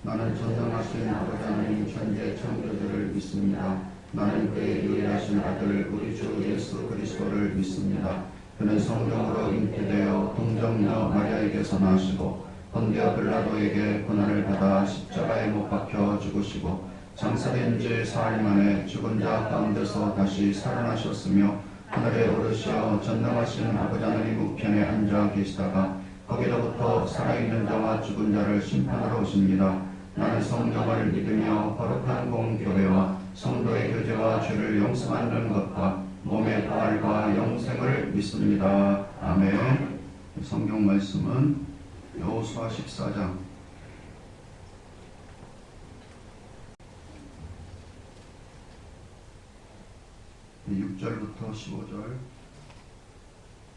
나는 전능하신 아버지 하나님 천재 창조주를 믿습니다. 나는 그의 유일하신 아들 우리 주 예수 그리스도를 믿습니다. 그는 성령으로 잉태되어 동정녀 마리아에게서 나시고 본디오 빌라도에게 고난을 받아 십자가에 못 박혀 죽으시고 장사된 지 사흘 만에 죽은 자 가운데서 다시 살아나셨으며 하늘에 오르시어 전능하신 아버지 하나님 우편에 앉아 계시다가 거기로부터 살아있는 자와 죽은 자를 심판하러 오십니다. 나는 성령을 믿으며 거룩한 공교회와 성도의 교제와 죄를 용서받는 것과 몸의 부활과 영생을 믿습니다. 아멘. 성경 말씀은 여호수아 14장 6절부터 15절.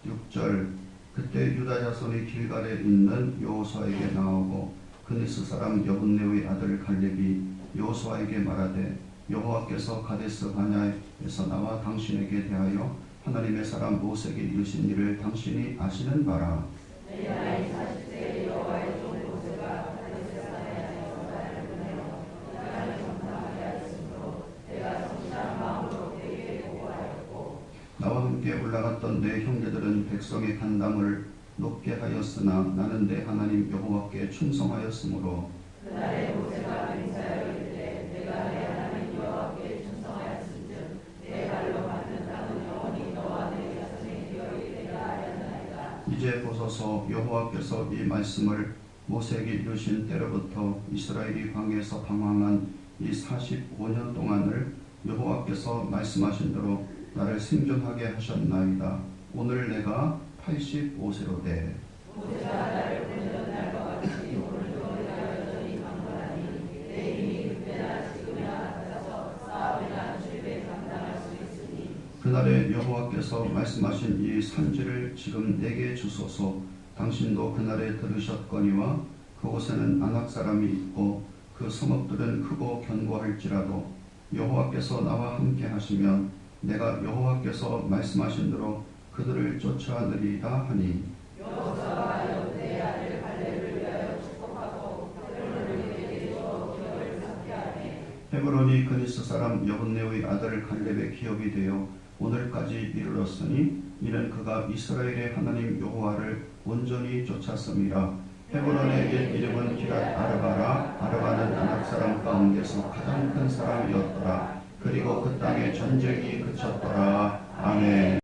6절. 그때 유다 자손이 길갈에 있는 여호수아에게 나오고 그니스 사람 여분네의 아들 갈렙이 여호수아에게 말하되 여호와께서 가데스 바냐에서 나와 당신에게 대하여 하나님의 사람 모세에게 이르신 일을 당신이 아시는 바라. 내 나이 40세에 여호와의 종 모세가 가데스 바냐에서 나를 보내어 나를 전파하게 하였으므로 내가 성실한 마음으로 그에게 보고하였고 나와 함께 올라갔던 내 형제들은 백성의 간담을 높게 하였으나 나는 내 하나님 여호와께 충성하였으므로 그날에 모세가 맹세하여 이르되 내가 내 하나님 여호와께 충성하였은즉 내 발로 받는 땅은 영원히 너와 내 자손의 기업이 되라 하였나이다. 이제 보소서 여호와께서 이 말씀을 모세에게 이르신 때로부터 이스라엘이 광야에서 방황한 이 45년 동안을 여호와께서 말씀하신 대로 나를 생존하게 하셨나이다. 오늘 내가 85세로 돼. 모세가 나를 보내던 날과 같이 오늘도 내가 여전히 강건하니 내 힘이 그때나 지금이나 같아서 싸움이나 주입에 감당할 수 있으니 그날에 여호와께서 말씀하신 이 산지를 지금 내게 주소서. 당신도 그날에 들으셨거니와 그곳에는 아낙 사람이 있고 그 성읍들은 크고 견고할지라도 여호와께서 나와 함께 하시면 내가 여호와께서 말씀하신 대로 그들을 쫓아내리라 하니 여호수아가 여분의 아들 갈렙을 위하여 축복하고 헤브론을 그에게 주어 기업을 쌓게 하매 헤브론이 그니스 사람 여분네의 아들 갈렙의 기업이 되어 오늘까지 이르렀으니 이는 그가 이스라엘의 하나님 여호와를 온전히 쫓았음이라. 헤브론의 옛 이름은 기랏 아르바라. 아르바는 아낙 사람 가운데서 가장 큰 사람이었더라. 그리고 그 땅에 전쟁이 그쳤더라. 아멘.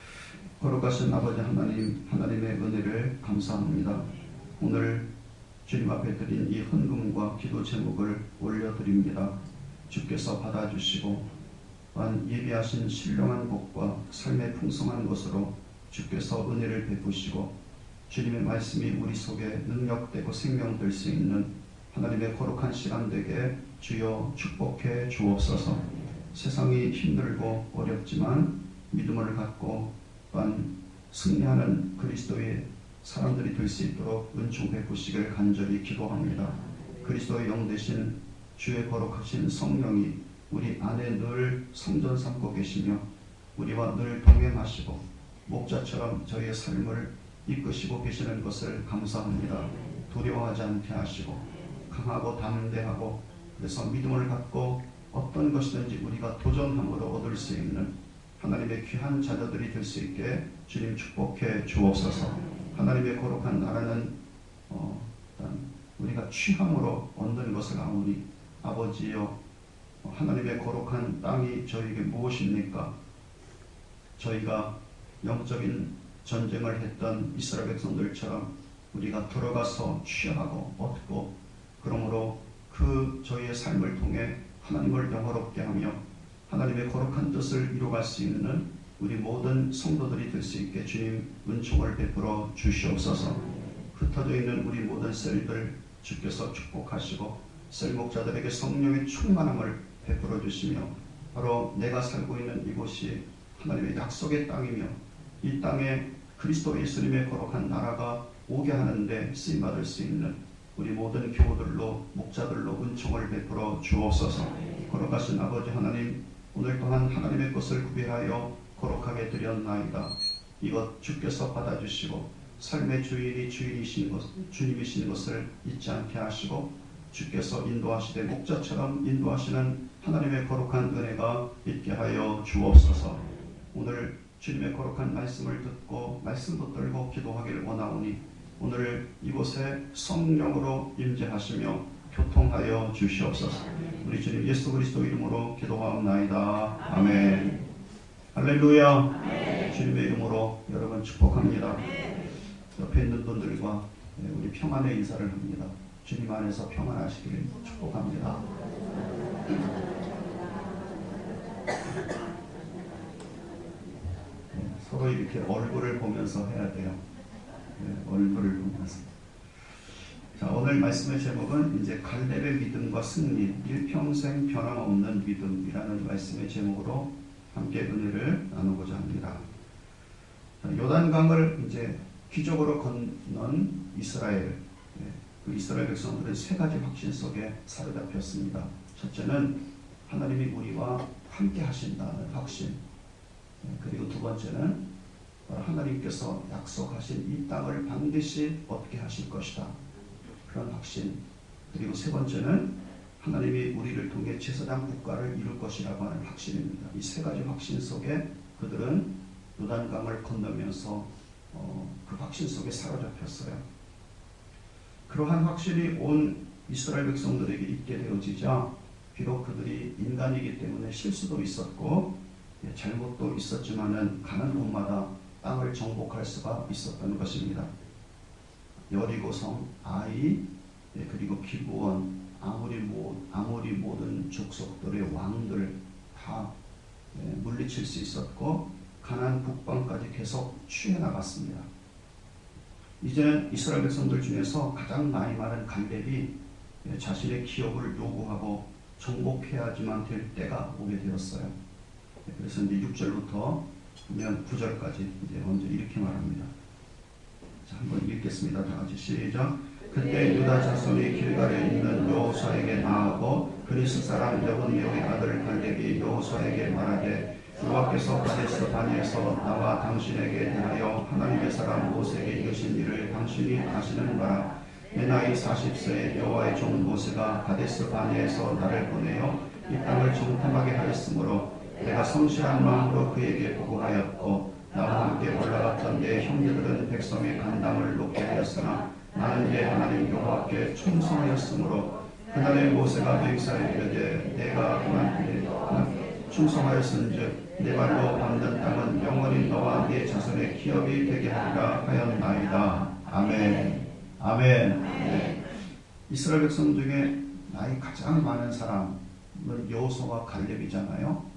거룩하신 아버지 하나님, 하나님의 은혜를 감사합니다. 오늘 주님 앞에 드린 이 헌금과 기도 제목을 올려드립니다. 주께서 받아주시고 또한 예비하신 신령한 복과 삶의 풍성한 것으로 주께서 은혜를 베푸시고 주님의 말씀이 우리 속에 능력되고 생명될 수 있는 하나님의 거룩한 시간 되게 주여 축복해 주옵소서. 세상이 힘들고 어렵지만 믿음을 갖고 또한 승리하는 그리스도의 사람들이 될 수 있도록 은총 베푸시길 간절히 기도합니다. 그리스도의 영 되신 주의 거룩하신 성령이 우리 안에 늘 성전 삼고 계시며 우리와 늘 동행하시고 목자처럼 저희의 삶을 이끄시고 계시는 것을 감사합니다. 두려워하지 않게 하시고 강하고 담대하고 그래서 믿음을 갖고 어떤 것이든지 우리가 도전함으로 얻을 수 있는 하나님의 귀한 자녀들이 될 수 있게 주님 축복해 주옵소서. 하나님의 거룩한 나라는 우리가 취함으로 얻는 것을 아오니 아버지여 하나님의 거룩한 땅이 저에게 무엇입니까? 저희가 영적인 전쟁을 했던 이스라엘 백성들처럼 우리가 들어가서 취하고 얻고 그러므로 그 저희의 삶을 통해 하나님을 영화롭게 하며 하나님의 거룩한 뜻을 이루어갈 수 있는 우리 모든 성도들이 될 수 있게 주님 은총을 베풀어 주시옵소서. 흩어져 있는 우리 모든 셀들 주께서 축복하시고 셀 목자들에게 성령의 충만함을 베풀어 주시며 바로 내가 살고 있는 이곳이 하나님의 약속의 땅이며 이 땅에 그리스도 예수님의 거룩한 나라가 오게 하는데 쓰임받을 수 있는 우리 모든 교우들로 목자들로 은총을 베풀어 주옵소서. 거룩하신 아버지 하나님, 오늘 또한 하나님의 것을 구별하여 거룩하게 드렸나이다. 이것 주께서 받아주시고 삶의 주인이 주님이신 것을 잊지 않게 하시고 주께서 인도하시되 목자처럼 인도하시는 하나님의 거룩한 은혜가 있게 하여 주옵소서. 오늘 주님의 거룩한 말씀을 듣고 말씀 붙들고 기도하기를 원하오니 오늘 이곳에 성령으로 임재하시며 교통하여 주시옵소서. 우리 주님 예수 그리스도 이름으로 기도하옵나이다. 아멘. 할렐루야. 주님의 이름으로 여러분 축복합니다. 옆에 있는 분들과 우리 평안의 인사를 합니다. 주님 안에서 평안하시기를 축복합니다. 서로 이렇게 얼굴을 보면서 해야 돼요. 얼굴을 보면서. 자, 오늘 말씀의 제목은 이제 갈렙의 믿음과 승리, 일평생 변함없는 믿음이라는 말씀의 제목으로 함께 은혜를 나누고자 합니다. 자, 요단강을 이제 기적으로 건넌 이스라엘, 그 이스라엘 백성들은 세 가지 확신 속에 사로잡혔습니다. 첫째는 하나님이 우리와 함께 하신다는 확신. 그리고 두 번째는 하나님께서 약속하신 이 땅을 반드시 얻게 하실 것이다. 그런 확신. 그리고 세 번째는 하나님이 우리를 통해 제사장 국가를 이룰 것이라고 하는 확신입니다. 이 세 가지 확신 속에 그들은 요단강을 건너면서 그 확신 속에 사로잡혔어요. 그러한 확신이 온 이스라엘 백성들에게 있게 되어지자 비록 그들이 인간이기 때문에 실수도 있었고 잘못도 있었지만은 가는 곳마다 땅을 정복할 수가 있었던 것입니다. 여리고성, 아이, 그리고 기브온, 아모리 모든 족속들의 왕들 다 물리칠 수 있었고 가나안 북방까지 계속 취해 나갔습니다. 이제는 이스라엘 백성들 중에서 가장 나이 많은 갈렙이 자신의 기업을 요구하고 정복해야지만 될 때가 오게 되었어요. 그래서 이제 6절부터 보면 9절까지 이제 먼저 이렇게 말합니다. 자, 한번 읽겠습니다. 다 같이 시작. 그때 유다 자손이 길갈에 있는 여호수아에게 나아가고 그리스 사람 여분네의 아들 갈렙이 여호수아에게 말하되 여호와께서 가데스 바네에서 나와 당신에게 대하여 하나님의 사람 모세에게 이르신 일을 당신이 아시는 바라. 내 나이 40세에 여호와의 종 모세가 가데스 바네에서 나를 보내어 이 땅을 정탐하게 하였으므로 내가 성실한 마음으로 그에게 보고하였고 나와 함께 올라갔던 내 형제들은 백성의 간담을 높게 하였으나 나는 내 하나님 여호와께 충성하였으므로 그날에 모세가 백성에게 이르되 내가 그만두게 충성하였은즉 내 발로 밟는 땅은 영원히 너와 네 자손의 기업이 되게 하리라 하였나이다. 아멘. 아멘. 네. 이스라엘 백성 중에 나이 가장 많은 사람은 여호수아와 갈렙이잖아요.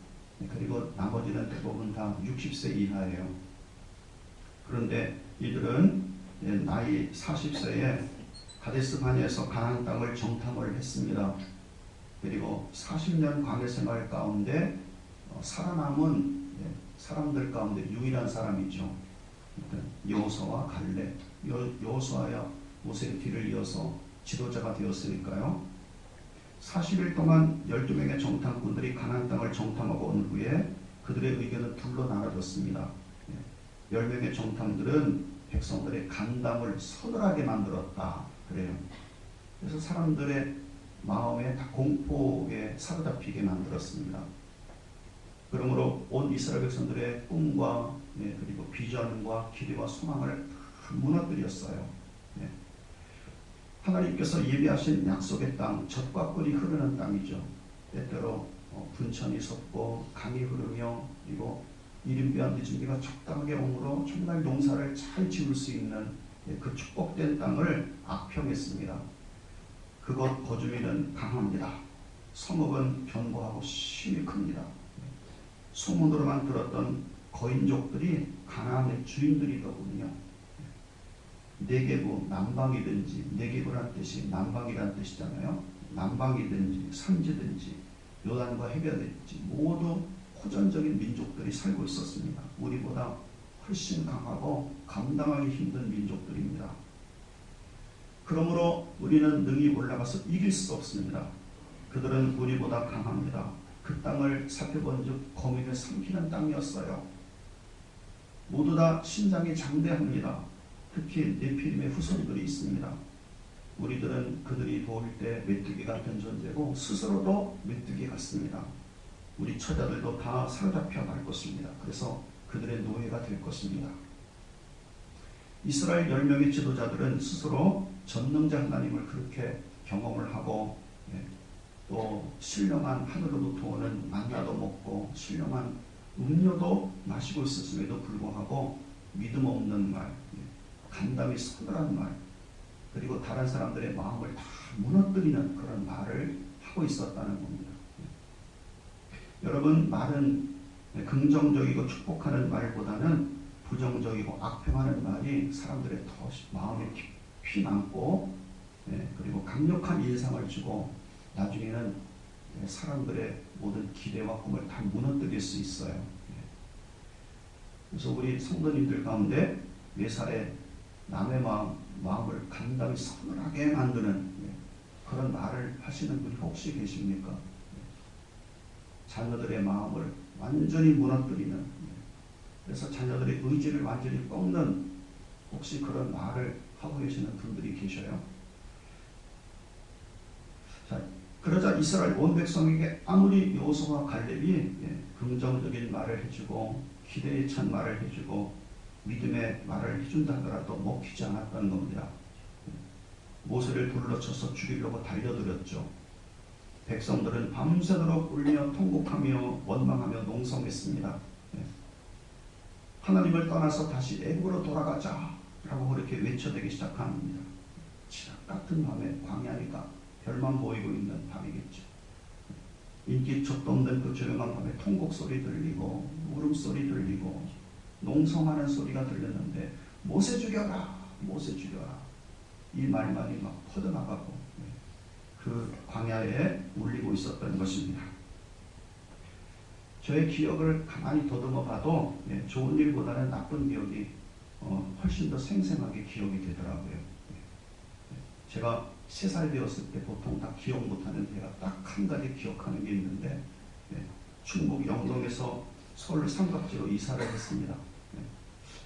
그리고 나머지는 대부분 다 60세 이하예요. 그런데 이들은 나이 40세에 가데스 바네에서 가나안 땅을 정탐을 했습니다. 그리고 40년 광야 생활 가운데 살아남은 사람들 가운데 유일한 사람이죠. 여호수아와 갈렙. 여호수아야 모세의 뒤를 이어서 지도자가 되었으니까요. 40일 동안 12명의 정탐꾼들이 가나안 땅을 정탐하고 온 후에 그들의 의견은 둘로 나눠졌습니다. 10명의 정탐들은 백성들의 간담을 서늘하게 만들었다. 그래요. 그래서 사람들의 마음에 다 공포에 사로잡히게 만들었습니다. 그러므로 온 이스라엘 백성들의 꿈과 그리고 비전과 기대와 소망을 무너뜨렸어요. 하나님께서 예비하신 약속의 땅, 젖과 꿀이 흐르는 땅이죠. 때때로 분천이 솟고 강이 흐르며 그리고 이른비와 늦은비가 적당하게 오므로 정말 농사를 잘 지을 수 있는 그 축복된 땅을 악평했습니다. 그곳 거주민은 강합니다. 성읍은 견고하고 힘이 큽니다. 소문으로만 들었던 거인족들이 가나안의 주인들이더군요. 네게부, 남방이든지, 네게부란 뜻이 남방이란 뜻이잖아요. 남방이든지 산지든지 요단과 해변이든지 모두 호전적인 민족들이 살고 있었습니다. 우리보다 훨씬 강하고 감당하기 힘든 민족들입니다. 그러므로 우리는 능히 올라가서 이길 수 없습니다. 그들은 우리보다 강합니다. 그 땅을 살펴본즉 거민을 삼키는 땅이었어요. 모두 다 신장이 장대합니다. 특히 네피림의 후손들이 있습니다. 우리들은 그들이 도울 때 메뚜기 같은 존재고 스스로도 메뚜기 같습니다. 우리 처자들도 다 사로잡혀 갈 것입니다. 그래서 그들의 노예가 될 것입니다. 이스라엘 10명의 지도자들은 스스로 전능자 하나님을 그렇게 경험을 하고 또 신령한 하늘로부터 오는 만나도 먹고 신령한 음료도 마시고 있었음에도 불구하고 믿음 없는 말, 간담이 서늘한 말, 그리고 다른 사람들의 마음을 다 무너뜨리는 그런 말을 하고 있었다는 겁니다. 여러분, 말은 긍정적이고 축복하는 말보다는 부정적이고 악평하는 말이 사람들의 더 마음에 깊이 남고 그리고 강력한 인상을 주고 나중에는 사람들의 모든 기대와 꿈을 다 무너뜨릴 수 있어요. 그래서 우리 성도님들 가운데 매사에 남의 마음을 간담이 서늘하게 만드는 그런 말을 하시는 분이 혹시 계십니까? 자녀들의 마음을 완전히 무너뜨리는, 그래서 자녀들의 의지를 완전히 꺾는 혹시 그런 말을 하고 계시는 분들이 계셔요. 자, 그러자 이스라엘 온 백성에게 아무리 여호수아와 갈렙이 긍정적인 말을 해주고 기대에 찬 말을 해주고 믿음의 말을 해준다 하더라도 먹히지 않았다는 겁니다. 모세를 불러 쳐서 죽이려고 달려들었죠. 백성들은 밤새도록 울며 통곡하며 원망하며 농성했습니다. 하나님을 떠나서 다시 애국으로 돌아가자 라고 그렇게 외쳐대기 시작합니다. 지락 같은 밤에 광야니까 별만 보이고 있는 밤이겠죠. 인기척도 없는 그 조용한 밤에 통곡소리 들리고 울음소리 들리고 농성하는 소리가 들렸는데 모세 죽여라, 모세 죽여라, 이 말만이 막 퍼져나가고 그 광야에 울리고 있었던 것입니다. 저의 기억을 가만히 더듬어 봐도 좋은 일보다는 나쁜 기억이 훨씬 더 생생하게 기억이 되더라고요. 제가 3살 되었을 때 보통 다 기억 못하는 데가 딱 한 가지 기억하는 게 있는데 충북 영동에서 서울 삼각지로 이사를 했습니다.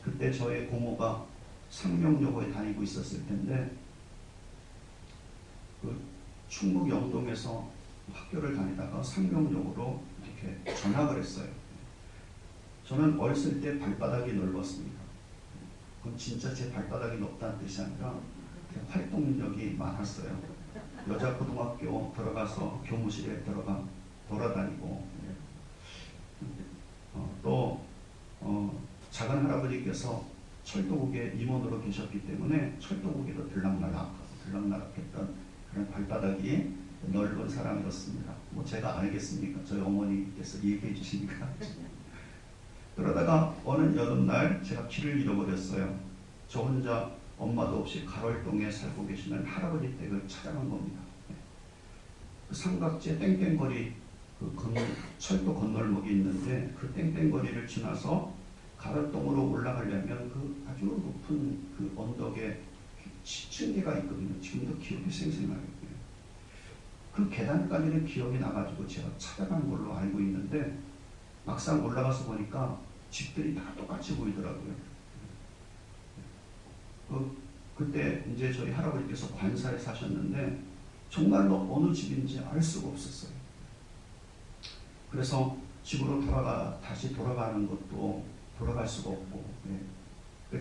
그때 저의 고모가 상명여고에 다니고 있었을 텐데 그 충북 영동에서 학교를 다니다가 상명여고로 이렇게 전학을 했어요. 저는 어렸을 때 발바닥이 넓었습니다. 그건 진짜 제 발바닥이 넓다는 뜻이 아니라 활동력이 많았어요. 여자 고등학교 들어가서 교무실에 들어가 돌아다니고 또 작은 할아버지께서 철도국에 임원으로 계셨기 때문에 철도국에도 들락날락했던 그런 발바닥이 넓은 사람이었습니다. 뭐 제가 알겠습니까? 저희 어머니께서 얘기해 주시니까. 그러다가 어느 여름날 제가 길을 잃어버렸어요. 저 혼자 엄마도 없이 가월동에 살고 계시는 할아버지 댁을 찾아간 겁니다. 그 삼각지에 땡땡거리 철도 건널목이 있는데 그 땡땡거리를 지나서 가월동으로 올라가려면 그 아주 높은 그 언덕에 층계가 있거든요. 지금도 기억이 생생나요. 그 계단까지는 기억이 나가지고 제가 찾아간 걸로 알고 있는데 막상 올라가서 보니까 집들이 다 똑같이 보이더라고요. 그때 이제 저희 할아버지께서 관사에 사셨는데 정말로 어느 집인지 알 수가 없었어요. 그래서 집으로 다시 돌아가는 것도 돌아갈 수가 없고,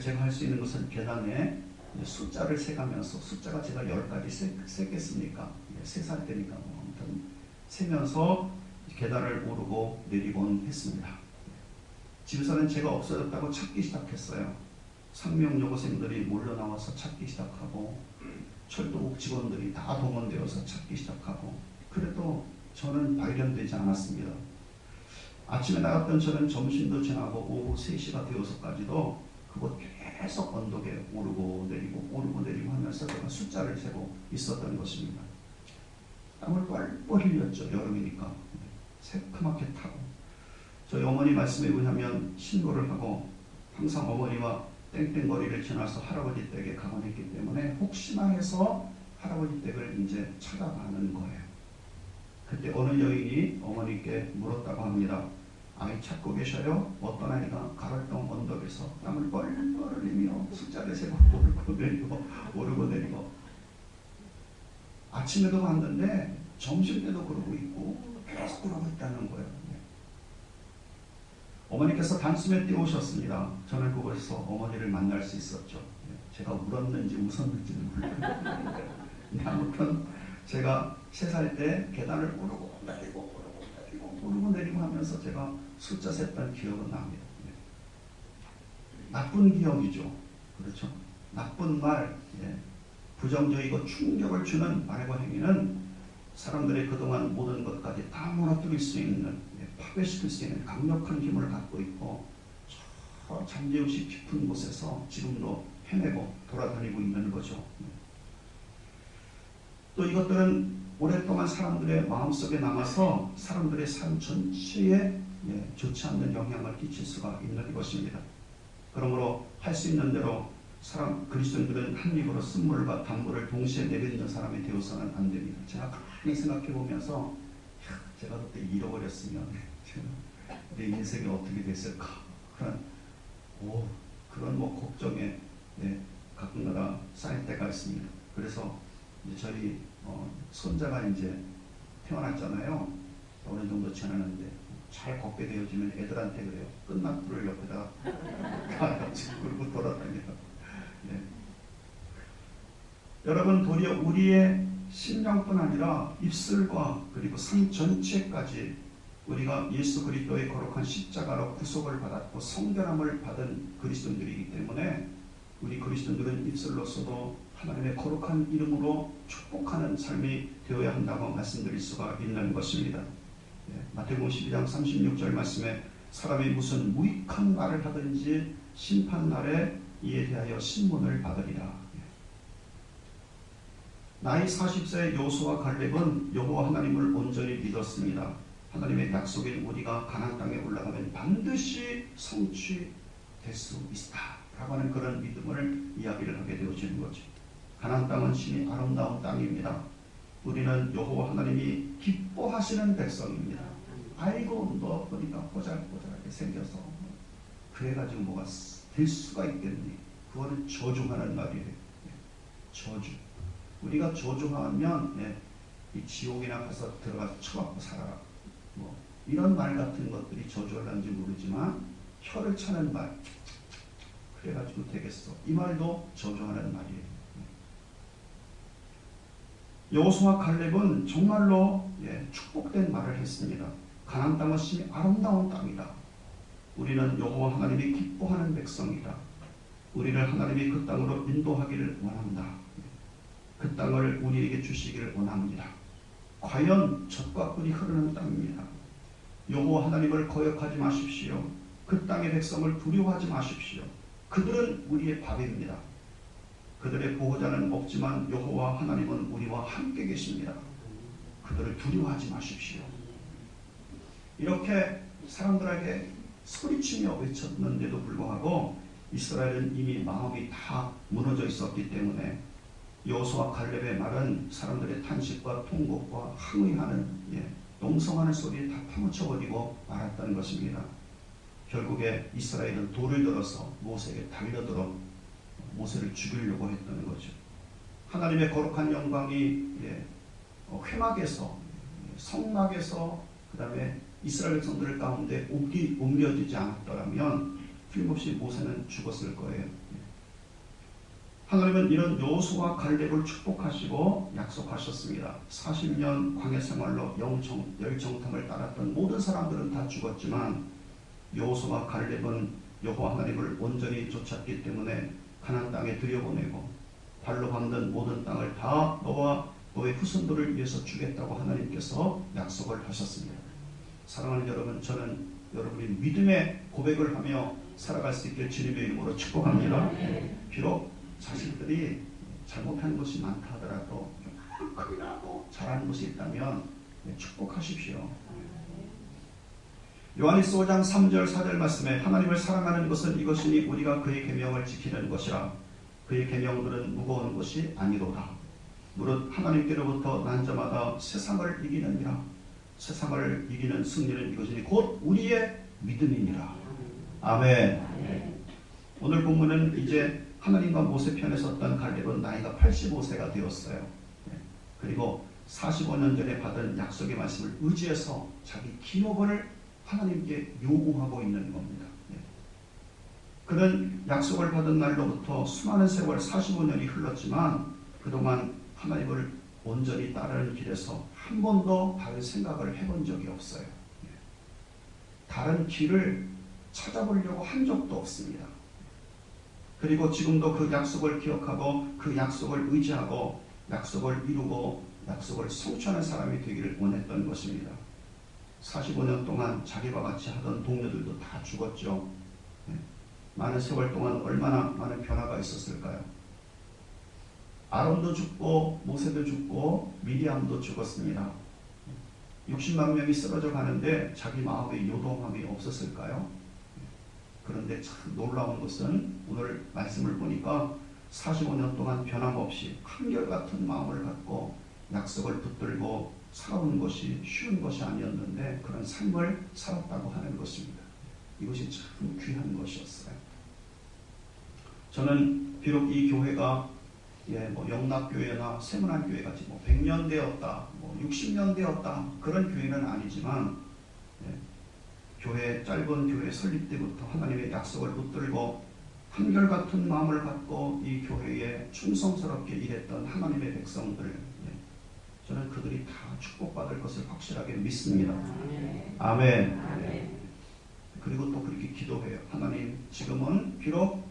제가 할 수 있는 것은 계단에 숫자를 세가면서, 숫자가 제가 10가지 세겠습니까? 3살 때니까 아무튼 세면서 계단을 오르고 내리곤 했습니다. 집에서는 제가 없어졌다고 찾기 시작했어요. 상명여고생들이 몰려나와서 찾기 시작하고 철도국 직원들이 다 동원되어서 찾기 시작하고, 그래도 저는 발견되지 않았습니다. 아침에 나갔던 저는 점심도 지나고 오후 3시가 되어서까지도 그곳 계속 언덕에 오르고 내리고 하면서 제가 숫자를 세고 있었던 것입니다. 땀을 뻘뻘 흘렸죠. 여름이니까. 새카맣게 타고. 저희 어머니 말씀에 의하면 신고를 하고 항상 어머니와 땡땡거리를 지나서 할아버지 댁에 가곤 했기 때문에 혹시나 해서 할아버지 댁을 이제 찾아가는 거예요. 그때 어느 여인이 어머니께 물었다고 합니다. 아이 찾고 계셔요? 어떤 아이가 가월동 언덕에서 땀을 뻘뻘 흘리며 숫자를 세고 오르고 내리고 아침에도 봤는데 점심 때도 그러고 있고 계속 그러고 있다는 거예요. 어머니께서 단숨에 뛰어오셨습니다. 저는 그곳에서 어머니를 만날 수 있었죠. 제가 울었는지 웃었는지는 몰라요. 아무튼 제가 3살 때 계단을 오르고 내리고 하면서 제가 숫자 셌던 기억은 납니다. 나쁜 기억이죠. 그렇죠? 나쁜 말, 부정적이고 충격을 주는 말과 행위는 사람들의 그동안 모든 것까지 다 무너뜨릴 수 있는, 파괴시킬 수 있는 강력한 힘을 갖고 있고, 저 잠재의식 깊은 곳에서 지금도 헤매고 돌아다니고 있는 거죠. 또 이것들은 오랫동안 사람들의 마음속에 남아서 사람들의 삶 전체에 좋지 않는 영향을 끼칠 수가 있는 것입니다. 그러므로 할 수 있는 대로 그리스도인들은 한 입으로 쓴물과 단물을 동시에 내뱉는 사람이 되어서는 안 됩니다. 제가 가만히 생각해 보면서 제가 그때 잃어버렸으면 내 인생이 어떻게 됐을까 그런 걱정에 가끔가다 쌓일 때가 있습니다. 그래서 이제 저희 손자가 이제 태어났잖아요. 어느 정도 지났는데 잘 걷게 되어지면 애들한테 그래요. 끝난 불을 옆에다 가가지고 그러고 돌아다녀요. 여러분, 도리어 우리의 심령뿐 아니라 입술과 그리고 삶 전체까지 우리가 예수 그리스도의 거룩한 십자가로 구속을 받았고 성결함을 받은 그리스도인들이기 때문에 우리 그리스도인들은 입술로서도 하나님의 거룩한 이름으로 축복하는 삶이 되어야 한다고 말씀드릴 수가 있는 것입니다. 마태복음 12장 36절 말씀에 사람이 무슨 무익한 말을 하든지 심판날에 이에 대하여 신문을 받으리라. 나이 40세 요수와 갈렙은 여호와 하나님을 온전히 믿었습니다. 하나님의 약속인 우리가 가나안 땅에 올라가면 반드시 성취될 수 있다 라고 하는 그런 믿음을 이야기를 하게 되어지는 거죠. 가나안 땅은 심히 아름다운 땅입니다. 우리는 여호와 하나님이 기뻐하시는 백성입니다. 아이고 너 보니까 꼬잘꼬잘하게 생겨서 그래가지고 뭐가 될 수가 있겠니? 그거는 저주하는 말이에요. 저주. 우리가 저주하면 이 지옥이나 가서 들어가서 처박고 살아라. 이런 말 같은 것들이 저주할는지 모르지만 혀를 차는 말. 그래가지고 되겠어. 이 말도 저주하는 말이에요. 여호수아 갈렙은 정말로 축복된 말을 했습니다. 가나안 땅은 심히 아름다운 땅이다. 우리는 여호와 하나님이 기뻐하는 백성이다. 우리를 하나님이 그 땅으로 인도하기를 원한다. 그 땅을 우리에게 주시기를 원합니다. 과연 젖과 꿀이 흐르는 땅입니다. 여호와 하나님을 거역하지 마십시오. 그 땅의 백성을 두려워하지 마십시오. 그들은 우리의 밥입니다. 그들의 보호자는 없지만 여호와 하나님은 우리와 함께 계십니다. 그들을 두려워하지 마십시오. 이렇게 사람들에게 소리치며 외쳤는데도 불구하고 이스라엘은 이미 마음이 다 무너져 있었기 때문에 여호수아 갈렙의 말은 사람들의 탄식과 통곡과 항의하는 농성하는 소리에 다 파묻혀버리고 말았다는 것입니다. 결국에 이스라엘은 돌을 들어서 모세에게 달려들어 모세를 죽이려고 했다는 거죠. 하나님의 거룩한 영광이 회막에서 성막에서 그 다음에 이스라엘 백성들 가운데 옮겨지지 않았더라면 틀림없이 모세는 죽었을 거예요. 하나님은 이런 여호수아 갈렙을 축복하시고 약속하셨습니다. 40년 광야 생활로 열정탐을 따랐던 모든 사람들은 다 죽었지만 여호수아 갈렙은 여호와 하나님을 온전히 쫓았기 때문에 가나안 땅에 들여보내고 발로 밟는 모든 땅을 다 너와 너의 후손들을 위해서 주겠다고 하나님께서 약속을 하셨습니다. 사랑하는 여러분, 저는 여러분이 믿음의 고백을 하며 살아갈 수 있길 주님의 이름으로 축복합니다. 비록 자신들이 잘못한 것이 많다 하더라도 조금이라도 잘하는 것이 있다면 축복하십시오. 요한일서 5장 3절 4절 말씀에 하나님을 사랑하는 것은 이것이니 우리가 그의 계명을 지키는 것이라. 그의 계명들은 무거운 것이 아니로다. 무릇 하나님께로부터 난 자마다 세상을 이기느니라. 세상을 이기는 승리는 이것이니 곧 우리의 믿음이니라. 아멘. 오늘 본문은 이제 하나님과 모세 편에 섰던 갈렙은 나이가 85세가 되었어요. 그 그리고 45년 전에 받은 약속의 말씀을 의지해서 자기 기업을 하나님께 요구하고 있는 겁니다. 그런 약속을 받은 날로부터 수많은 세월 45년이 흘렀지만 그동안 하나님을 온전히 따르는 길에서 한 번도 다른 생각을 해본 적이 없어요. 다른 길을 찾아보려고 한 적도 없습니다. 그리고 지금도 그 약속을 기억하고 그 약속을 의지하고 약속을 이루고 약속을 성취하는 사람이 되기를 원했던 것입니다. 45년 동안 자기와 같이 하던 동료들도 다 죽었죠. 많은 세월 동안 얼마나 많은 변화가 있었을까요? 아론도 죽고 모세도 죽고 미디암도 죽었습니다. 60만 명이 쓰러져 가는데 자기 마음에 요동함이 없었을까요? 그런데 참 놀라운 것은 오늘 말씀을 보니까 45년 동안 변함없이 한결같은 마음을 갖고 약속을 붙들고 살아온 것이 쉬운 것이 아니었는데 그런 삶을 살았다고 하는 것입니다. 이것이 참 귀한 것이었어요. 저는 비록 이 교회가 영락교회나 세문안교회 같이 100년 되었다, 60년 되었다 그런 교회는 아니지만 교회 짧은 교회 설립 때부터 하나님의 약속을 붙들고 한결같은 마음을 갖고 이 교회에 충성스럽게 일했던 하나님의 백성들, 저는 그들이 다 축복받을 것을 확실하게 믿습니다. 아멘. 그리고 또 그렇게 기도해요. 하나님, 지금은 비록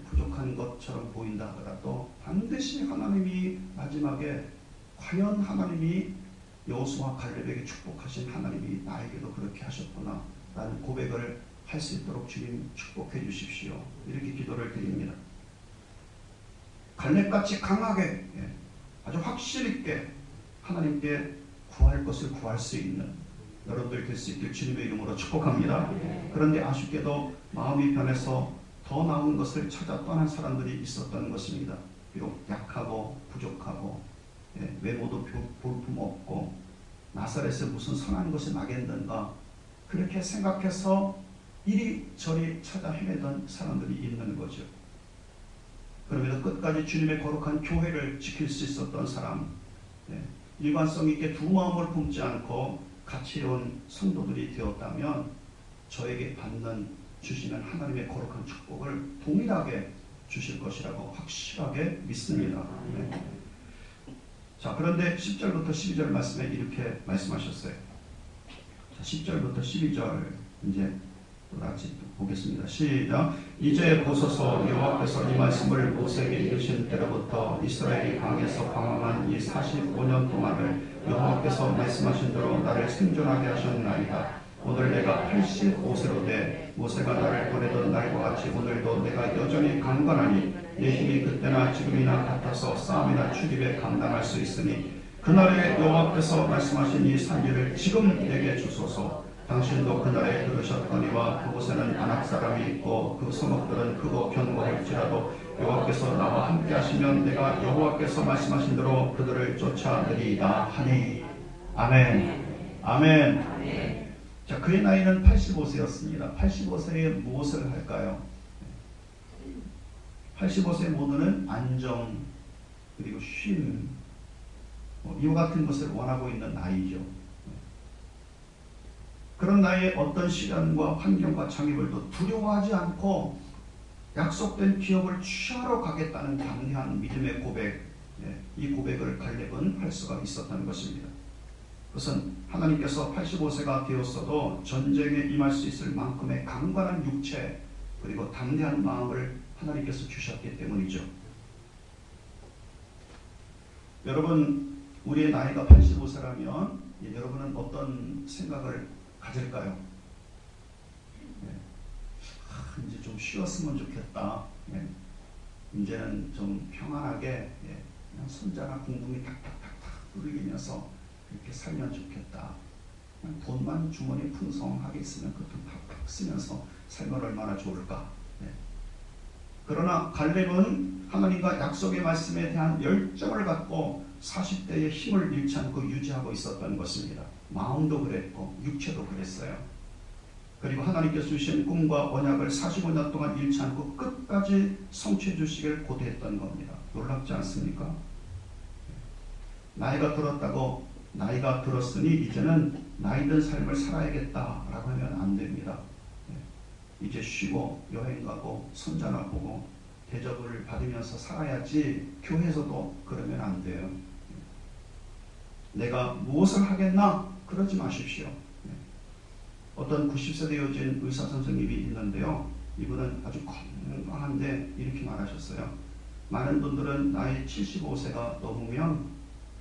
부족한 것처럼 보인다 하더라도 반드시 하나님이 마지막에 과연 하나님이 여호수아와 갈렙에게 축복하신 하나님이 나에게도 그렇게 하셨구나 라는 고백을 할 수 있도록 주님 축복해 주십시오. 이렇게 기도를 드립니다. 갈렙같이 강하게 아주 확실 있게 하나님께 구할 것을 구할 수 있는 여러분들 될 수 있길 주님의 이름으로 축복합니다. 그런데 아쉽게도 마음이 변해서 더 나은 것을 찾아 떠난 사람들이 있었던 것입니다. 비록 약하고 부족하고 외모도 볼품없고 나사렛에 무슨 선한 것이 나겠는가 그렇게 생각해서 이리저리 찾아 헤매던 사람들이 있는 거죠. 그럼에도 끝까지 주님의 거룩한 교회를 지킬 수 있었던 사람, 일관성 있게 두 마음을 품지 않고 가치로운 성도들이 되었다면 저에게 주시는 하나님의 거룩한 축복을 동일하게 주실 것이라고 확실하게 믿습니다. 자, 그런데 10절부터 12절 말씀에 이렇게 말씀하셨어요. 자, 10절부터 12절 이제 또 같이 보겠습니다. 시작. 이제 보소서 여호와께서 이 말씀을 모세에게 이르신 때로부터 이스라엘이 강에서 방황한 이 45년 동안을 여호와께서 말씀하신 대로 나를 생존하게 하셨나이다. 오늘 내가 85세로 돼 모세가 나를 보내던 날과 같이 오늘도 내가 여전히 강건하니 내 힘이 그때나 지금이나 같아서 싸움이나 출입에 감당할 수 있으니 그날에 여호와께서 말씀하신 이 산지를 지금 내게 주소서. 당신도 그날에 들으셨거니와 그곳에는 아낙 사람이 있고 그 성읍들은 크고 견고할지라도 여호와께서 나와 함께 하시면 내가 여호와께서 말씀하신 대로 그들을 쫓아내리이다 하니. 아멘. 아멘. 자, 그의 나이는 85세였습니다. 85세에 무엇을 할까요? 85세 모두는 안정 그리고 쉼 이와 같은 것을 원하고 있는 나이죠. 그런 나이에 어떤 시간과 환경과 장애물도 두려워하지 않고 약속된 기업을 취하러 가겠다는 담대한 믿음의 고백, 이 고백을 갈렙은 할 수가 있었던 것입니다. 그것은 하나님께서 85세가 되었어도 전쟁에 임할 수 있을 만큼의 강건한 육체 그리고 담대한 마음을 하나님께서 주셨기 때문이죠. 여러분, 우리의 나이가 85세라면 여러분은 어떤 생각을 가질까요? 이제 좀 쉬었으면 좋겠다. 이제는 좀 평안하게 그냥 손자나 궁둥이 탁탁탁탁 두들기면서 이렇게 살면 좋겠다. 그냥 돈만 주머니에 풍성하게 있으면 그 돈 팍팍 쓰면서 살면 얼마나 좋을까. 그러나 갈렙은 하나님과 약속의 말씀에 대한 열정을 갖고 40대의 힘을 잃지 않고 유지하고 있었던 것입니다. 마음도 그랬고 육체도 그랬어요. 그리고 하나님께서 주신 꿈과 언약을 45년 동안 잃지 않고 끝까지 성취해 주시길 고대했던 겁니다. 놀랍지 않습니까? 나이가 들었으니 이제는 나이 든 삶을 살아야겠다라고 하면 안 됩니다. 이제 쉬고 여행 가고 손자나 보고 대접을 받으면서 살아야지 교회에서도 그러면 안 돼요. 내가 무엇을 하겠나? 그러지 마십시오. 어떤 90세 되어진 의사 선생님이 있는데요. 이분은 아주 건강한데 이렇게 말하셨어요. 많은 분들은 나이 75세가 넘으면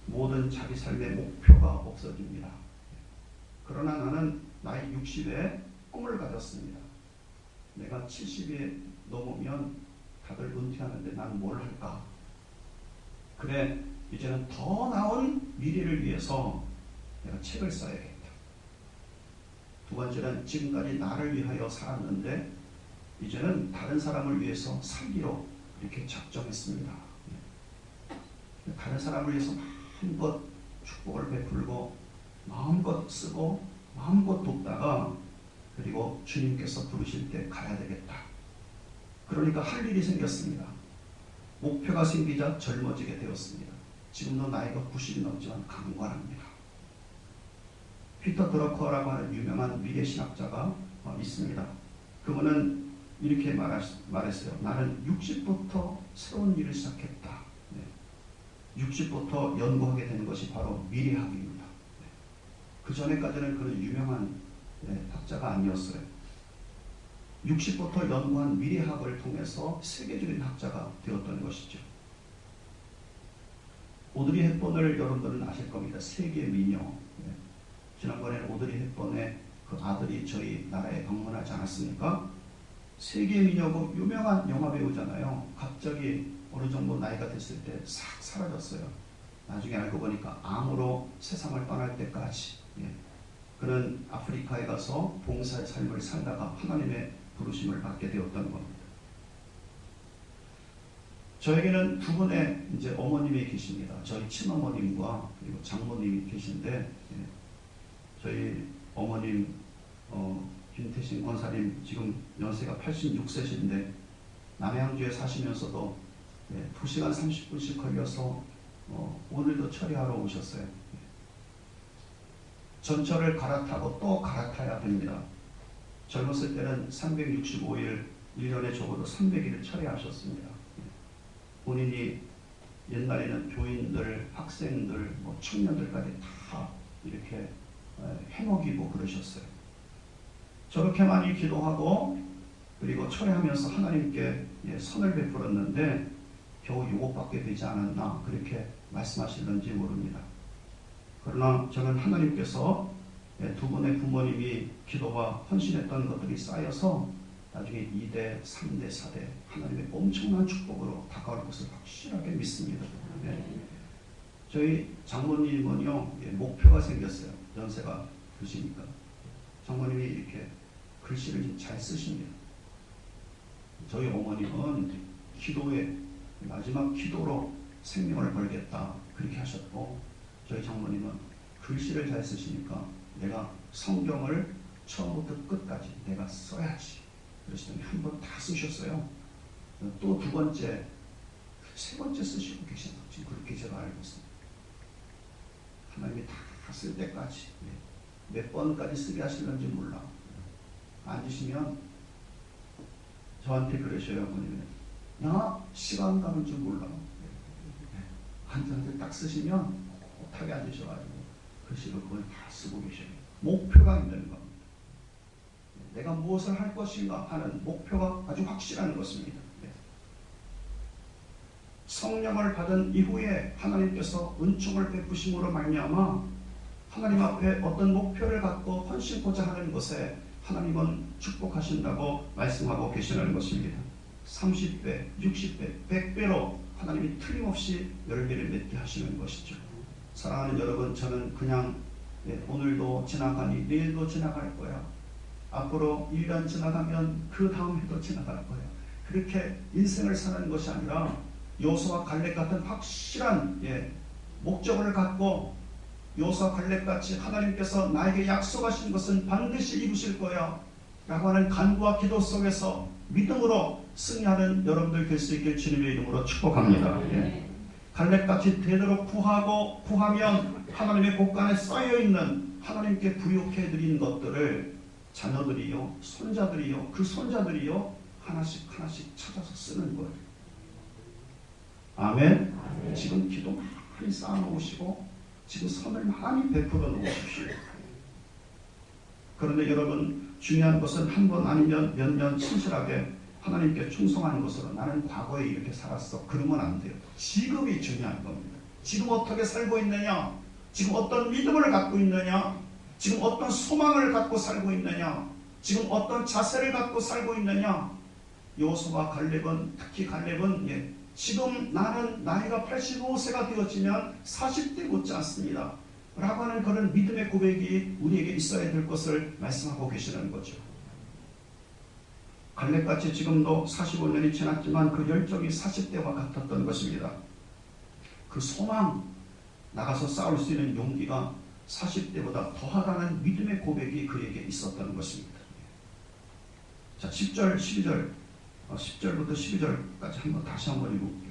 모든 자기 삶의 목표가 없어집니다. 그러나 나는 나이 60에 꿈을 가졌습니다. 내가 70에 넘으면 다들 은퇴하는데 난 뭘 할까? 그래, 이제는 더 나은 미래를 위해서 내가 책을 써야겠다. 두 번째는 지금까지 나를 위하여 살았는데 이제는 다른 사람을 위해서 살기로 이렇게 작정했습니다. 다른 사람을 위해서 마음껏 축복을 베풀고 마음껏 쓰고 마음껏 돕다가 그리고 주님께서 부르실 때 가야 되겠다. 그러니까 할 일이 생겼습니다. 목표가 생기자 젊어지게 되었습니다. 지금도 나이가 90이 넘지만 강건합니다. 피터 드러커라고 하는 유명한 미래신학자가 있습니다. 그분은 이렇게 말했어요. 나는 60부터 새로운 일을 시작했다. 60부터 연구하게 된 것이 바로 미래학입니다. 그 전에까지는 그런 유명한 학자가 아니었어요. 60부터 연구한 미래학을 통해서 세계적인 학자가 되었던 것이죠. 오드리 헵번을 여러분들은 아실 겁니다. 세계 미녀. 지난번에 오드리 헵번의 그 아들이 저희 나라에 방문하지 않았습니까? 세계 미녀고 유명한 영화 배우잖아요. 갑자기 어느 정도 나이가 됐을 때 싹 사라졌어요. 나중에 알고 보니까 암으로 세상을 떠날 때까지 그는 아프리카에 가서 봉사의 삶을 살다가 하나님의 부르심을 받게 되었던 겁니다. 저에게는 두 분의 이제 어머님이 계십니다. 저희 친어머님과 그리고 장모님이 계신데 저희 어머님 김태신 권사님 지금 연세가 86세신데 남양주에 사시면서도 2시간 30분씩 걸려서 오늘도 처리하러 오셨어요. 전철을 갈아타고 또 갈아타야 됩니다. 젊었을 때는 365일, 1년에 적어도 300일을 처리하셨습니다. 본인이 옛날에는 교인들, 학생들, 청년들까지 다 이렇게 해먹이고 그러셨어요. 저렇게 많이 기도하고 그리고 철회하면서 하나님께 선을 베풀었는데 겨우 이것밖에 되지 않았나 그렇게 말씀하시는지 모릅니다. 그러나 저는 하나님께서 두 분의 부모님이 기도와 헌신했던 것들이 쌓여서 나중에 2대, 3대, 4대 하나님의 엄청난 축복으로 다가올 것을 확실하게 믿습니다. 저희 장모님은요 목표가 생겼어요. 연세가 드시니까 장모님이 이렇게 글씨를 잘 쓰십니다. 저희 어머님은 기도에 마지막 기도로 생명을 걸겠다 그렇게 하셨고 저희 장모님은 글씨를 잘 쓰시니까 내가 성경을 처음부터 끝까지 내가 써야지 그러시더니 한 번 다 쓰셨어요. 또 두 번째, 세 번째 쓰시고 계신 거 지금 그렇게 제가 알고 있습니다. 하나님이 다 쓸 때까지 몇 번까지 쓰게 하시는지 몰라. 앉으시면 저한테 그러셔요. 어머니는 나 시간 가는 줄 몰라. 앉아서 딱 쓰시면 못하게 앉으셔가지고 글씨를 그걸 다 쓰고 계셔요. 목표가 있는 겁니다. 내가 무엇을 할 것인가 하는 목표가 아주 확실한 것입니다. 성령을 받은 이후에 하나님께서 은총을 베푸심으로 말미암아 하나님 앞에 어떤 목표를 갖고 헌신고자 하는 것에 하나님은 축복하신다고 말씀하고 계시는 것입니다. 30배, 60배, 100배로 하나님이 틀림없이 열매를 맺게 하시는 것이죠. 사랑하는 여러분, 저는 그냥 오늘도 지나가니 내일도 지나갈 거야. 앞으로 1년 지나가면 그 다음 해도 지나갈 거야. 그렇게 인생을 사는 것이 아니라 요수와 갈렙 같은 확실한 목적을 갖고 요수와 갈렙같이 하나님께서 나에게 약속하신 것은 반드시 이루실 거야 라고 하는 간구와 기도 속에서 믿음으로 승리하는 여러분들 될 수 있길 주님의 이름으로 축복합니다. 갈렙같이 되도록 구하면 하나님의 곳간에 쌓여있는 하나님께 부욕해드린 것들을 자녀들이요, 손자들이요, 그 손자들이요, 하나씩 찾아서 쓰는 거예요. 아멘. 지금 기도 많이 쌓아놓으시고 지금 선을 많이 베풀어 놓으십시오. 그런데 여러분, 중요한 것은 한 번 아니면 몇 년 신실하게 하나님께 충성하는 것으로 나는 과거에 이렇게 살았어, 그러면 안 돼요. 지금이 중요한 겁니다. 지금 어떻게 살고 있느냐, 지금 어떤 믿음을 갖고 있느냐, 지금 어떤 소망을 갖고 살고 있느냐, 지금 어떤 자세를 갖고 살고 있느냐. 여호수아와 갈렙은, 특히 갈렙은 지금 나는 나이가 85세가 되어지면 40대 못지 않습니다 라고 하는 그런 믿음의 고백이 우리에게 있어야 될 것을 말씀하고 계시는 거죠. 갈렙같이 지금도 45년이 지났지만 그 열정이 40대와 같았던 것입니다. 그 소망, 나가서 싸울 수 있는 용기가 40대보다 더하다는 믿음의 고백이 그에게 있었던 것입니다. 자, 10절, 12절, 10절부터 12절까지 다시 한번 읽어볼게요.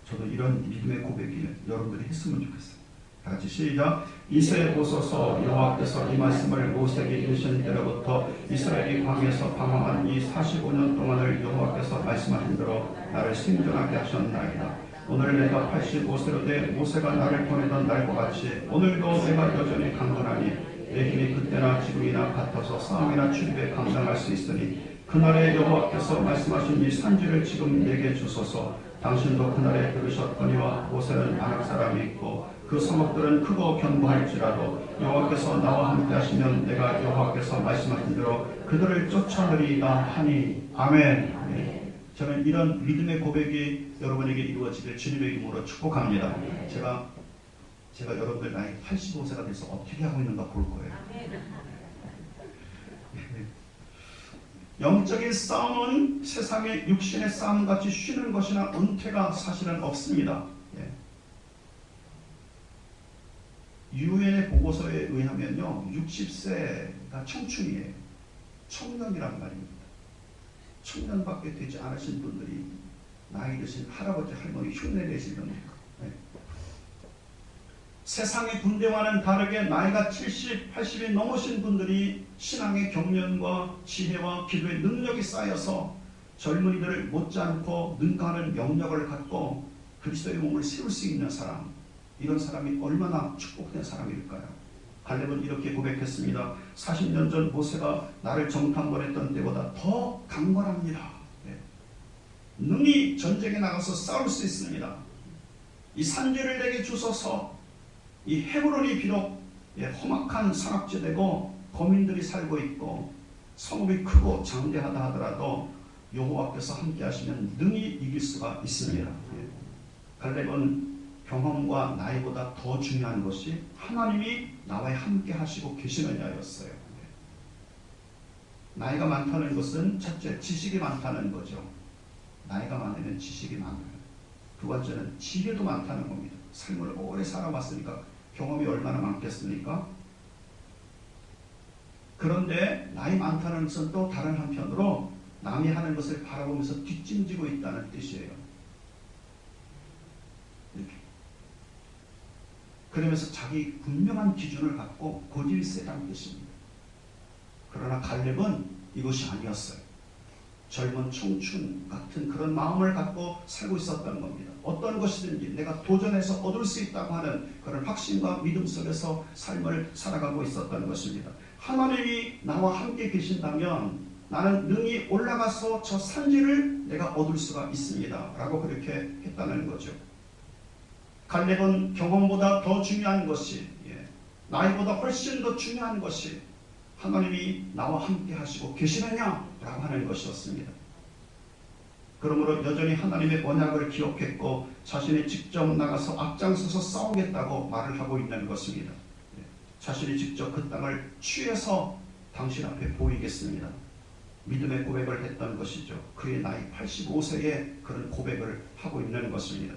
저도 이런 믿음의 고백이 여러분들이 했으면 좋겠어요. 다같이 시작. 이새 보소서, 여호와께서 이 말씀을 모세에게 이르신 때로부터 이스라엘이 광야에서 방황한 이 45년 동안을 여호와께서 말씀하신 대로 나를 생존하게 하셨나이다. 오늘 내가 85세로 돼 모세가 나를 보내던 날과 같이 오늘도 내가 여전히 강건하니 내 힘이 그때나 지금이나 같아서 싸움이나 출입에 감당할 수 있으니 그날에 여호와께서 말씀하신 이 산지를 지금 내게 주소서. 당신도 그날에 들으셨거니와 모세는 아낙 사람이 있고 그 성읍들은 크고 견고할지라도 여호와께서 나와 함께 하시면 내가 여호와께서 말씀하신 대로 그들을 쫓아내리이다 하니. 아멘. 저는 이런 믿음의 고백이 여러분에게 이루어지길 주님의 이름으로 축복합니다. 제가 여러분들 나이 85세가 돼서 어떻게 하고 있는가 볼 거예요. 영적인 싸움은 세상의 육신의 싸움같이 쉬는 것이나 은퇴가 사실은 없습니다. 유엔의 보고서에 의하면요, 60세가 청춘이에요. 청년이란 말입니다. 청년밖에 되지 않으신 분들이 나이 드신 할아버지 할머니 흉내내시는 겁니다. 세상의 군대와는 다르게 나이가 70, 80이 넘으신 분들이 신앙의 경륜과 지혜와 기도의 능력이 쌓여서 젊은이들을 못지않고 능가하는 영역을 갖고 그리스도의 몸을 세울 수 있는 사람, 이런 사람이 얼마나 축복된 사람일까요? 갈렙은 이렇게 고백했습니다. 40년 전 모세가 나를 정탐번했던 때보다 더 강건합니다. 능히 전쟁에 나가서 싸울 수 있습니다. 이 산지를 내게 주소서. 이 헤브론이 비록 험악한 산악지대고 거민들이 살고 있고 성읍이 크고 장대하다 하더라도 여호와께서 함께 하시면 능히 이길 수가 있습니다. 갈렙은 경험과 나이보다 더 중요한 것이 하나님이 나와 함께 하시고 계시느냐였어요. 나이가 많다는 것은 첫째, 지식이 많다는 거죠. 나이가 많으면 지식이 많아요. 두 번째는 지혜도 많다는 겁니다. 삶을 오래 살아왔으니까 경험이 얼마나 많겠습니까? 그런데 나이 많다는 것은 또 다른 한편으로 남이 하는 것을 바라보면서 뒷짐지고 있다는 뜻이에요. 이렇게. 그러면서 자기 분명한 기준을 갖고 고집이 세다는 뜻입니다. 그러나 갈렙은 이것이 아니었어요. 젊은 청춘 같은 그런 마음을 갖고 살고 있었던 겁니다. 어떤 것이든지 내가 도전해서 얻을 수 있다고 하는 그런 확신과 믿음 속에서 삶을 살아가고 있었던 것입니다. 하나님이 나와 함께 계신다면 나는 능히 올라가서 저 산지를 내가 얻을 수가 있습니다 라고 그렇게 했다는 거죠. 갈렙은 경험보다 더 중요한 것이, 나이보다 훨씬 더 중요한 것이 하나님이 나와 함께 하시고 계시느냐라고 하는 것이었습니다. 그러므로 여전히 하나님의 언약을 기억했고 자신이 직접 나가서 앞장서서 싸우겠다고 말을 하고 있는 것입니다. 자신이 직접 그 땅을 취해서 당신 앞에 보이겠습니다. 믿음의 고백을 했던 것이죠. 그의 나이 85세에 그런 고백을 하고 있는 것입니다.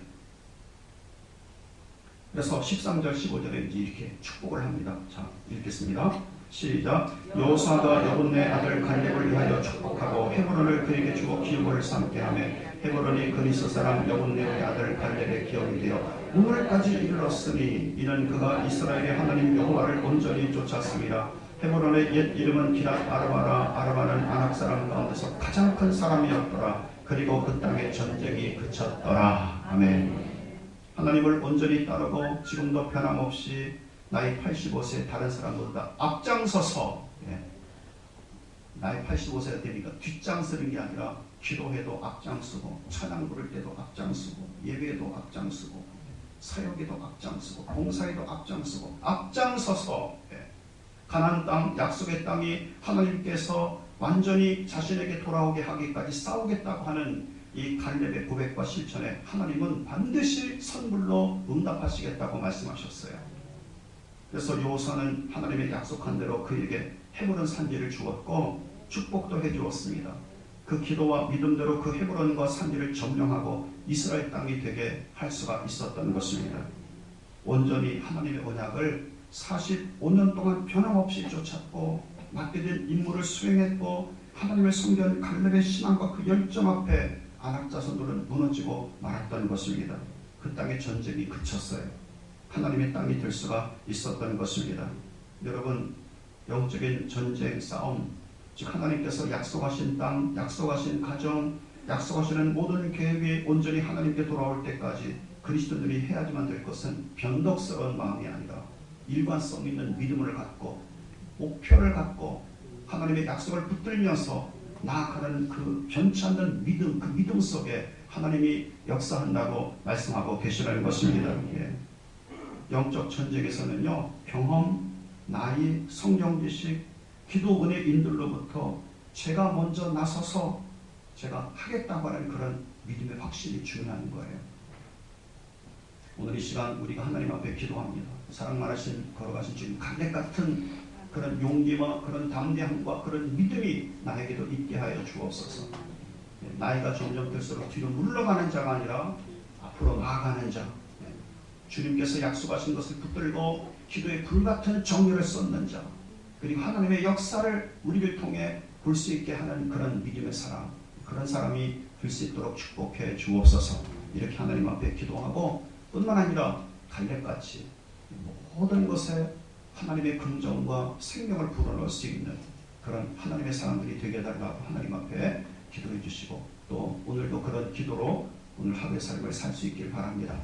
그래서 13절 15절에 이렇게 축복을 합니다. 자, 읽겠습니다. 시작. 여호수아가 여분네 아들 갈렙을 위하여 축복하고 헤브론을 그에게 주어 기업을 삼게 하며 헤브론이 그리스 사람 여분네의 아들 갈렙의 기업이 되어 오늘까지 이르렀으니 이는 그가 이스라엘의 하나님 여호와를 온전히 쫓았습니다. 헤브론의 옛 이름은 기랏 아르바라. 아르바는 아낙 사람 가운데서 가장 큰 사람이었더라. 그리고 그 땅에 전쟁이 그쳤더라. 아멘. 하나님을 온전히 따르고 지금도 변함없이 나이 85세 다른 사람보다 앞장서서, 나이 85세가 되니까 뒷장서는 게 아니라 기도해도 앞장서고 찬양 부를 때도 앞장서고 예배에도 앞장서고 사역에도 앞장서고 봉사에도 앞장서고 앞장서서 가나안 땅 약속의 땅이 하나님께서 완전히 자신에게 돌아오게 하기까지 싸우겠다고 하는 이 갈렙의 고백과 실천에 하나님은 반드시 선불로 응답하시겠다고 말씀하셨어요. 그래서 여호수아는 하나님의 약속한 대로 그에게 헤브론 산지를 주었고 축복도 해주었습니다. 그 기도와 믿음대로 그 헤브론과 산지를 점령하고 이스라엘 땅이 되게 할 수가 있었던 것입니다. 온전히 하나님의 언약을 45년 동안 변함없이 쫓았고 맡겨진 임무를 수행했고 하나님의 성전 갈렙의 신앙과 그 열정 앞에 아낙 자손들은 무너지고 말았던 것입니다. 그 땅의 전쟁이 그쳤어요. 하나님의 땅이 될 수가 있었던 것입니다. 여러분, 영적인 전쟁 싸움, 즉 하나님께서 약속하신 땅, 약속하신 가정, 약속하시는 모든 계획이 온전히 하나님께 돌아올 때까지 그리스도인들이 해야지만 될 것은 변덕스러운 마음이 아니라 일관성 있는 믿음을 갖고 목표를 갖고 하나님의 약속을 붙들면서 나아가는 그 변치 않는 믿음, 그 믿음 속에 하나님이 역사한다고 말씀하고 계시라는 것입니다. 영적 전쟁에서는요, 경험, 나이, 성경 지식, 기도 은혜 인들로부터 제가 먼저 나서서 제가 하겠다고 하는 그런 믿음의 확신이 중요한 거예요. 오늘 이 시간 우리가 하나님 앞에 기도합니다. 사랑 많으신 걸어가신 주님, 갈렙 같은 그런 용기와 그런 담대함과 그런 믿음이 나에게도 있게 하여 주옵소서. 나이가 점점 들수록 뒤로 물러가는 자가 아니라 앞으로 나아가는 자, 주님께서 약속하신 것을 붙들고 기도에 불같은 정열을 쏟는 자, 그리고 하나님의 역사를 우리를 통해 볼 수 있게 하는 그런 믿음의 사람, 그런 사람이 될 수 있도록 축복해 주옵소서. 이렇게 하나님 앞에 기도하고 뿐만 아니라 갈렙같이 모든 것에 하나님의 긍정과 생명을 불어넣을 수 있는 그런 하나님의 사람들이 되게 해달라고 하나님 앞에 기도해 주시고 또 오늘도 그런 기도로 오늘 하루의 삶을 살 수 있길 바랍니다.